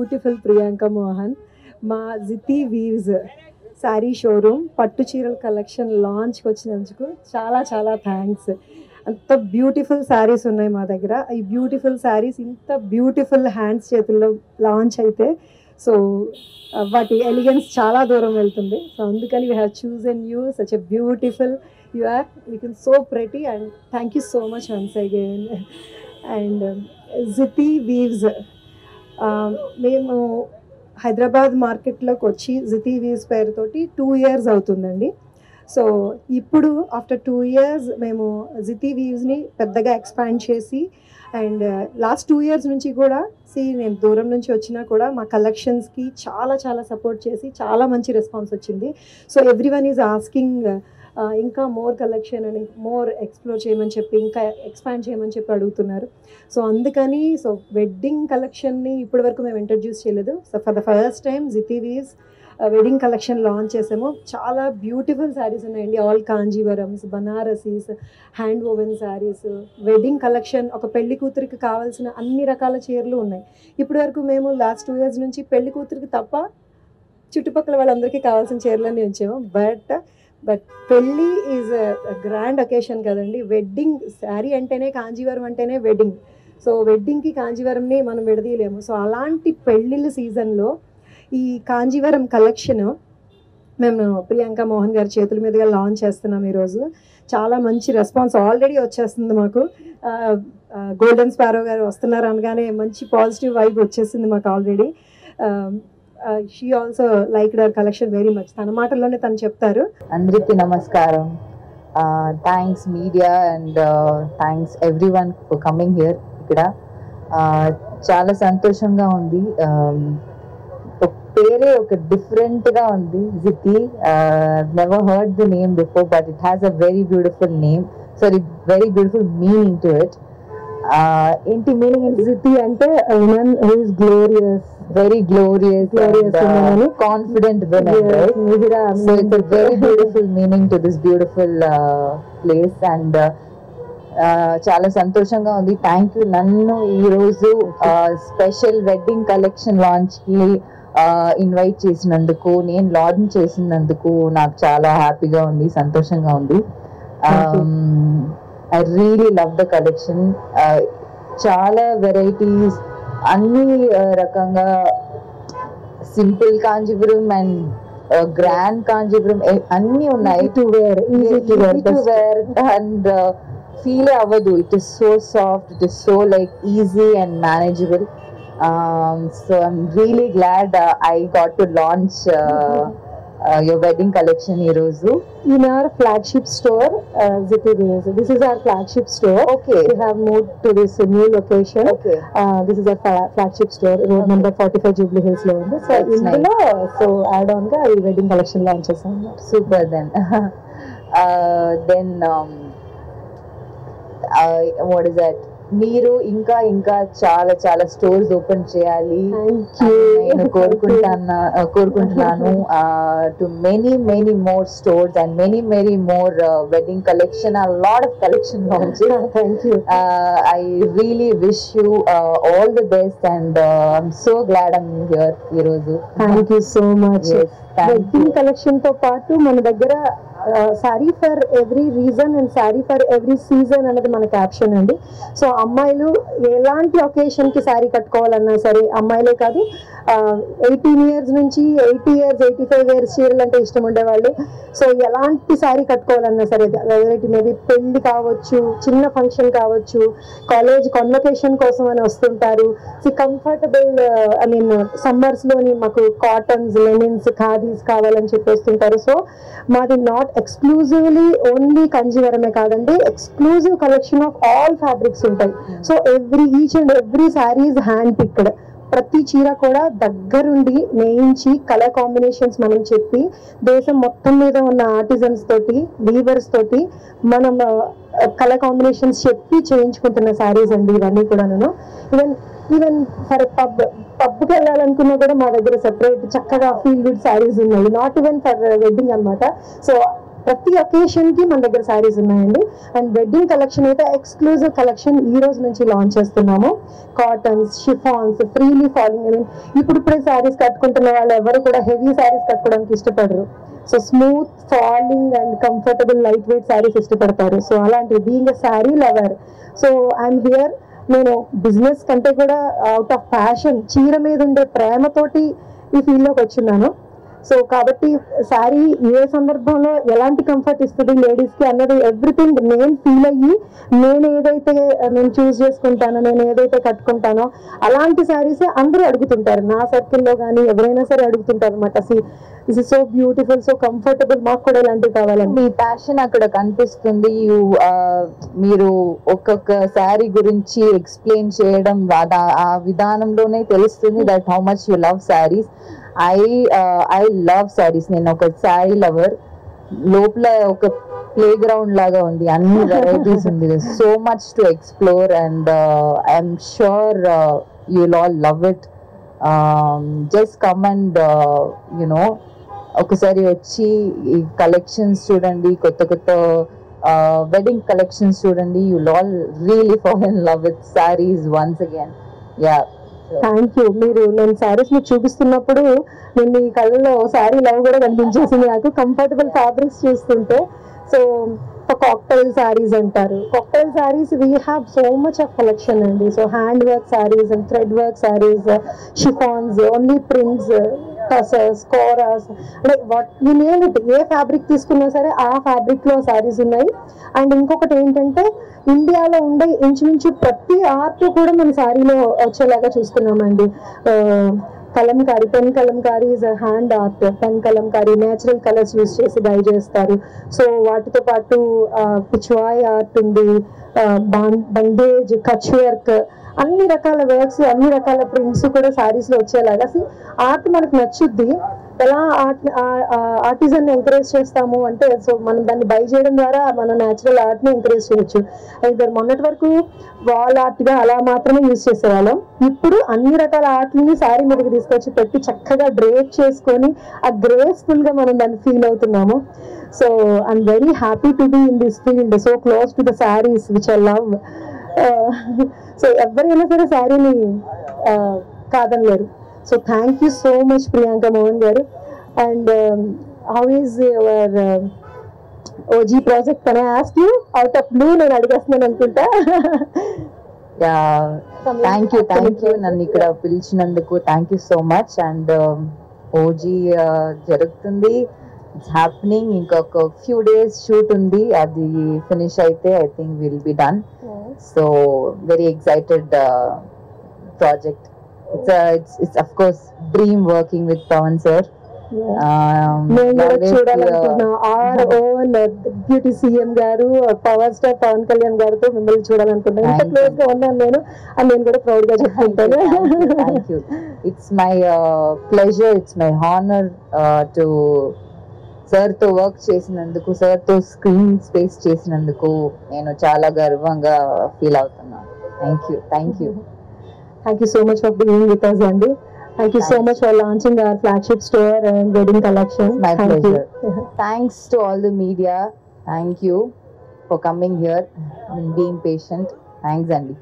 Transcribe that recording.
Beautiful Priyanka Mohan. మా Jiti weaves sari showroom పట్టు చీరల కలెక్షన్ లాంచ్కి వచ్చినందుకు చాలా చాలా థ్యాంక్స్. అంత బ్యూటిఫుల్ శారీస్ ఉన్నాయి మా దగ్గర. ఈ బ్యూటిఫుల్ శారీస్ ఇంత బ్యూటిఫుల్ హ్యాండ్స్ చేతుల్లో లాంచ్ అయితే సో వాటి ఎలిగెన్స్ చాలా దూరం వెళ్తుంది. సో అందుకని we have chosen you such a beautiful you are looking so pretty and thank you so much once again. And Jiti weaves మేము హైదరాబాద్ మార్కెట్లోకి వచ్చి జితి వీవ్స్ పేరుతోటి 2 years అవుతుందండి. సో ఇప్పుడు ఆఫ్టర్ 2 years మేము జితి వీవ్స్ని పెద్దగా ఎక్స్పాండ్ చేసి అండ్ లాస్ట్ 2 years నుంచి కూడా నేను దూరం నుంచి వచ్చినా కూడా మా కలెక్షన్స్కి చాలా చాలా సపోర్ట్ చేసి చాలా మంచి రెస్పాన్స్ వచ్చింది. సో ఎవ్రీవన్ ఈజ్ ఆస్కింగ్ ఇంకా మోర్ కలెక్షన్ అని మోర్ ఎక్స్ప్లోర్ చేయమని చెప్పి ఇంకా ఎక్స్పాండ్ చేయమని చెప్పి అడుగుతున్నారు. సో అందుకని సో వెడ్డింగ్ కలెక్షన్ని ఇప్పటి వరకు మేము ఇంట్రడ్యూస్ చేయలేదు. So for the first time Jiti weaves wedding collection launch చేసాము. చాలా బ్యూటిఫుల్ శారీస్ ఉన్నాయండి. All Kanjeevarams, Banarasis, hand woven saris, wedding collection, ఒక పెళ్లి కూతురికి కావాల్సిన అన్ని రకాల చీరలు ఉన్నాయి. ఇప్పటి వరకు మేము లాస్ట్ 2 years నుంచి పెళ్లి కూతురికి తప్ప చుట్టుపక్కల వాళ్ళందరికీ కావాల్సిన చీరలన్నీ ఉంచాము. బట్ పెళ్ళి ఈజ్ గ్రాండ్ అకేషన్ కదండి. వెడ్డింగ్ శారీ అంటేనే కాంజీవరం అంటేనే వెడ్డింగ్. సో వెడ్డింగ్కి కాంజీవరంని మనం విడదీయలేము. సో అలాంటి పెళ్ళిళ్ళ సీజన్లో ఈ కాంజీవరం కలెక్షన్ మేము ప్రియాంక మోహన్ గారి చేతుల మీదుగా లాంచ్ చేస్తున్నాం ఈరోజు. చాలా మంచి రెస్పాన్స్ ఆల్రెడీ వచ్చేస్తుంది మాకు. గోల్డెన్ స్పారో గారు వస్తున్నారు అనగానే మంచి పాజిటివ్ వైబ్ వచ్చేసింది మాకు already. She also liked our collection very much. తన మాటల్లోనే తను చెప్తారు. అందరికీ నమస్కారం. Thanks media and thanks everyone for coming here. ఇక్కడ చాలా సంతోషంగా ఉంది. పేరే ఒక డిఫరెంట్ గా ఉంది, Jiti. Never heard the name before but it has a very beautiful name, sorry very beautiful meaning to it. ఏంటి మీనింగ్? జితి అంటే women who is glorious, very glorious and confident women, right? So it's a very beautiful meaning to this beautiful place and చాలా సంతోషంగా ఉంది. Thank you నన్ను ఈరోజు special wedding collection లాంచ్కి invite చేసినందుకు, నేను launch చేసినందుకు నాకు చాలా హ్యాపీగా ఉంది, సంతోషంగా ఉంది. I really love the collection. చాలా వెరైటీస్, అన్ని రకంగా simple Kanjeevaram and grand Kanjeevaram అన్ని ఉన్నాయి. To wear, easy to wear and feel అవ్వదు. It is so soft, it is so like easy and manageable. So I'm really glad I got to launch your wedding collection ఈరోజు in our flagship store, Zithi Weavers. This is our flagship store. Okay, we have moved to this new location. Okay, this is our flagship store, road number 45 Jubilee Hills lo undi. So indulo so add on ga ee wedding collection launch chesam. Super then. Then what is that? మీరు ఇంకా ఇంకా చాలా చాలా stores open చేయాలి నేను కోరుకుంటున్నాను. To many many more stores and many many more wedding collection, a lot of collection launches. Thank you. I really wish you all the best and I'm so glad I'm here ఈరోజు. Thank you so much. Yes, wedding collection తో పాటు మన దగ్గర sari for every reason and sari for every season అనేది మన caption అండి. So అమ్మాయిలు ఎలాంటి ఒకేషన్కి శారీ కట్టుకోవాలన్నా సరే, అమ్మాయిలే కాదు 18 years నుంచి 80 years 85 years చీరలు అంటే ఇష్టం ఉండేవాళ్ళు. సో ఎలాంటి శారీ కట్టుకోవాలన్నా సరే, మేబీ పెళ్లి కావచ్చు, చిన్న ఫంక్షన్ కావచ్చు, కాలేజ్ కన్వకేషన్ కోసం అని వస్తుంటారు. సో కంఫర్టబుల్ ఐ మీన్ సమ్మర్స్లోని మాకు కాటన్స్, లెనిన్స్, ఖాదీస్ కావాలని చెప్పి వస్తుంటారు. సో మాది నాట్ ఎక్స్క్లూజివ్లీ ఓన్లీ కంజీవరమే కాదండి, exclusive collection of all fabrics ఉంటాయి. So each and every sari is hand picked. ప్రతి చీర కూడా దగ్గరుండి నేయించి కలర్ కాంబినేషన్స్ మనం చెప్పి దేశం మొత్తం మీద ఉన్న ఆర్టిజన్స్ తోటి, వీవర్స్ తోటి మనం కలర్ కాంబినేషన్స్ చెప్పి చేయించుకుంటున్న శారీస్ అండి ఇవన్నీ కూడా. నేను ఈవెన్ ఫర్ పబ్కి వెళ్ళాలనుకున్నా కూడా మా దగ్గర సెపరేట్ చక్కగా ఫీల్ గుడ్ శారీస్ ఉన్నాయి, నాట్ ఈవెన్ ఫర్ వెడ్డింగ్ అనమాట. సో ప్రతి ఒకేషన్ కి మన దగ్గర శారీస్ ఉన్నాయండి. అండ్ వెడ్డింగ్ కలెక్షన్ అయితే ఎక్స్క్లూజివ్ కలెక్షన్ ఈ రోజు నుంచి లాంచ్ చేస్తున్నాము. Cottons, chiffons, freely falling. ఇప్పుడిప్పుడే శారీస్ కట్టుకుంటున్న వాళ్ళు ఎవరు కూడా హెవీ శారీస్ కట్టుకోవడానికి ఇష్టపడరు. So smooth falling and comfortable light weight saris ఇష్టపడతారు. సో అలాంటి being a sari lover, so I'm here. నేను బిజినెస్ కంటే కూడా అవుట్ ఆఫ్ ప్యాషన్, చీర మీద ఉండే ప్రేమతోటి ఈ ఫీల్డ్లోకి వచ్చిన్నాను. సో కాబట్టి శారీ ఏ సందర్భంలో ఎలాంటి కంఫర్ట్ ఇస్తుంది లేడీస్కి అన్నది ఎవ్రీథింగ్ నేను ఫీల్ అయ్యి నేను చూస్ చేసుకుంటానో, నేను ఏదైతే కట్టుకుంటానో అలాంటి శారీసే అందరూ అడుగుతుంటారు. నా సర్కిల్లో కానీ ఎవరైనా సరే అడుగుతుంటారు అనమాట. This is so beautiful, so comfortable, మాకు కూడా ఇలాంటివి కావాలండి. మీ ప్యాషన్ అక్కడ కనిపిస్తుంది. మీరు ఒక్కొక్క శారీ గురించి ఎక్స్ప్లెయిన్ చేయడం ఆ విధానంలోనే తెలుస్తుంది that how much you love saris. I love saris. నేను ఒక శారీ లవర్. లోపల ఒక ప్లే గ్రౌండ్ లాగా ఉంది, అన్ని వెరైటీస్ ఉంది. So much to explore and I'm sure you will all love it. Just come and you know ఒకసారి వచ్చి ఈ కలెక్షన్స్ చూడండి, కొత్త కొత్త వెడ్డింగ్ కలెక్షన్స్ చూడండి. You will all really fall in love with saris once again. Yeah, thank you. నేను శారీస్ మీకు చూపిస్తున్నప్పుడు నేను మీ కళ్ళలో శారీ లవ్ కూడా కనిపించేసింది నాకు, కంఫర్టబుల్ ఫ్యాబ్రిక్స్ చూస్తుంటే. సో కాక్టైల్ శారీస్ అంటారు. Cocktail saris we have so much of collection అండి. So hand work saris and thread work saris, chiffons, only prints, tussars, koras, అంటే వాట్ యూ నేమ్ ఇట్, ఏ ఫ్యాబ్రిక్ తీసుకున్నా సరే ఆ ఫ్యాబ్రిక్లో శారీస్ ఉన్నాయి. అండ్ ఇంకొకటి ఏంటంటే ఇండియాలో ఉండే ఇంచుమించు ప్రతి ఆర్ట్ కూడా మన శారీలో వచ్చేలాగా చూసుకున్నామండి. Kalamkari, pen Kalamkari is hand art. Pen Kalamkari natural colours use చేసి డై చేస్తారు. సో వాటితో పాటు పిచ్వాయ్ ఆర్ట్ ఉంది, బండేజ్, కచ్ వర్క్, అన్ని రకాల వర్క్స్, అన్ని రకాల ప్రింట్స్ కూడా శారీస్ లో వచ్చేలాగా ఆర్ట్ మనకు నచ్చుద్ది. ఎలా ఆర్టిజన్ ఎంకరేజ్ చేస్తాము అంటే, సో మనం దాన్ని బై చేయడం ద్వారా మన న్యాచురల్ ఆర్ట్ ని ఎంకరేజ్ చేయొచ్చు. అయితే మొన్నటి వరకు వాల్ ఆర్ట్ గా అలా మాత్రమే యూజ్ చేసేవాళ్ళం. ఇప్పుడు అన్ని రకాల ఆర్ట్ని శారీ మీదకి తీసుకొచ్చి పెట్టి చక్కగా డ్రేప్ చేసుకొని ఆ గ్రేస్ఫుల్ గా మనం దాన్ని ఫీల్ అవుతున్నాము. So I'm very happy to be in this field, so close to the saris which I love. So ఎవరైనా సరే శారీని కాదనలేరు. So thank you so much Priyanka Mohan garu. And how is your OG project? Can I ask you out of blue? నేను అడిగేస్తున్నాను అనుకుంటా. Thank you నన్ను ఇక్కడ పిలిచినందుకు. Thank you so much. And OG జరుగుతుంది, ఇట్స్ హ్యాపెనింగ్. ఇంకొక ఫ్యూ డేస్ షూట్ ఉంది, అది ఫినిష్ అయితే I think will be done. So very excited project. It's of course dream working with Pawan sir. చూడాలనుకుంటున్నా our own deputy CM గారు, power star Pawan Kalyan గారితో మిమ్మల్ని చూడాలనుకుంటున్నాను. ఎంత క్లోజ్ గా ఉన్నాను నేను, అని నేను కూడా ప్రౌడ్ గా చెప్పుకుంటాను. Thank you. It's my pleasure, it's my honour to sir తో వర్క్ చేసినందుకు, సార్ తో స్క్రీన్ స్పేస్ చేసినందుకు నేను చాలా గర్వంగా ఫీల్ అవుతున్నాను. Thank you so much for being with us, Andy. Thank you so much for launching our flagship store and wedding collection. My pleasure. Thanks to all the media. Thank you for coming here and being patient. Thanks, Andy.